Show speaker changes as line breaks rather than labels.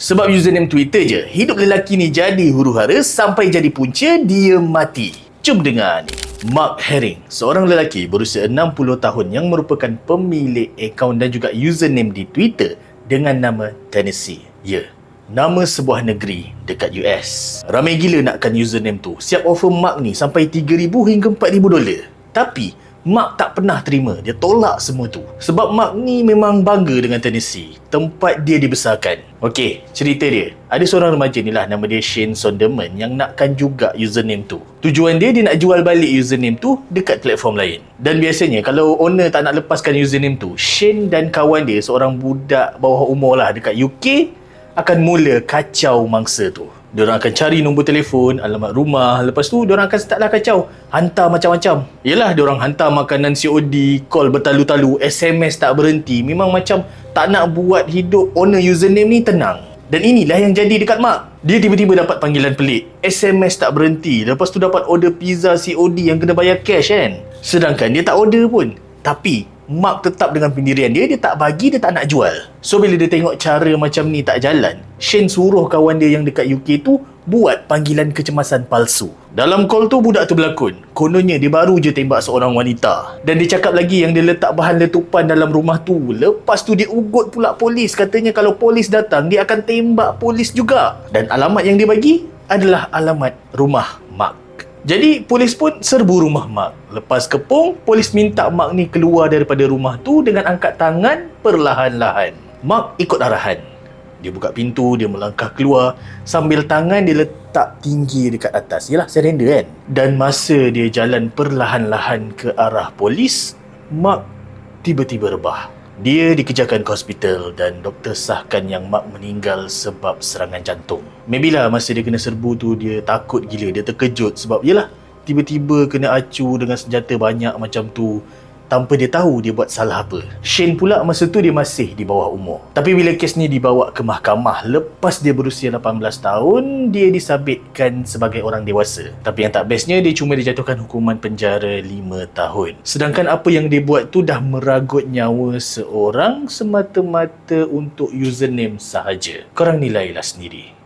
Sebab username Twitter je, hidup lelaki ni jadi huru-hara sampai jadi punca dia mati. Jom dengar ni. Mark Herring, seorang lelaki berusia 60 tahun yang merupakan pemilik akaun dan juga username di Twitter dengan nama Tennessee. Ya, nama sebuah negeri dekat US. Ramai gila nakkan username tu. Siap offer Mark ni sampai $3,000 hingga $4,000. Tapi Mark tak pernah terima. Dia tolak semua tu. Sebab Mark ni memang bangga dengan Tennessee, tempat dia dibesarkan. Okey, cerita dia. Ada seorang remaja ni lah, nama dia Shane Sonderman, yang nakkan juga username tu. Tujuan dia nak jual balik username tu dekat platform lain. Dan biasanya kalau owner tak nak lepaskan username tu, Shane dan kawan dia, seorang budak bawah umur lah dekat UK, akan mula kacau mangsa tu. Diorang akan cari nombor telefon, alamat rumah. Lepas tu diorang akan startlah kacau, hantar macam-macam. Yelah, diorang hantar makanan COD, call bertalu-talu, SMS tak berhenti. Memang macam tak nak buat hidup owner username ni tenang. Dan inilah yang jadi dekat Mark. Dia tiba-tiba dapat panggilan pelik, SMS tak berhenti. Lepas tu dapat order pizza COD yang kena bayar cash kan. Sedangkan dia tak order pun. Tapi Mark tetap dengan pendirian dia tak bagi, dia tak nak jual. So bila dia tengok cara macam ni tak jalan, Shane suruh kawan dia yang dekat UK tu buat panggilan kecemasan palsu. Dalam call tu budak tu berlakon, kononnya dia baru je tembak seorang wanita. Dan dia cakap lagi yang dia letak bahan letupan dalam rumah tu. Lepas tu dia ugut pula polis. Katanya kalau polis datang, dia akan tembak polis juga. Dan alamat yang dia bagi adalah alamat rumah Mark. Jadi polis pun serbu rumah Mark. Lepas kepung, polis minta Mark ni keluar daripada rumah tu dengan angkat tangan perlahan-lahan. Mark ikut arahan. Dia buka pintu, dia melangkah keluar sambil tangan dia letak tinggi dekat atas. Yalah, surrender kan. Dan masa dia jalan perlahan-lahan ke arah polis, Mark tiba-tiba rebah. Dia dikejarkan ke hospital dan doktor sahkan yang Mark meninggal sebab serangan jantung. Maybe lah masa dia kena serbu tu dia takut gila, dia terkejut sebab yelah tiba-tiba kena acu dengan senjata banyak macam tu tanpa dia tahu dia buat salah apa. Shane pula masa tu dia masih di bawah umur. Tapi bila kes ni dibawa ke mahkamah lepas dia berusia 18 tahun, dia disabitkan sebagai orang dewasa. Tapi yang tak bestnya, dia cuma dijatuhkan hukuman penjara 5 tahun. Sedangkan apa yang dia buat tu dah meragut nyawa seorang semata-mata untuk username sahaja. Korang nilailah sendiri.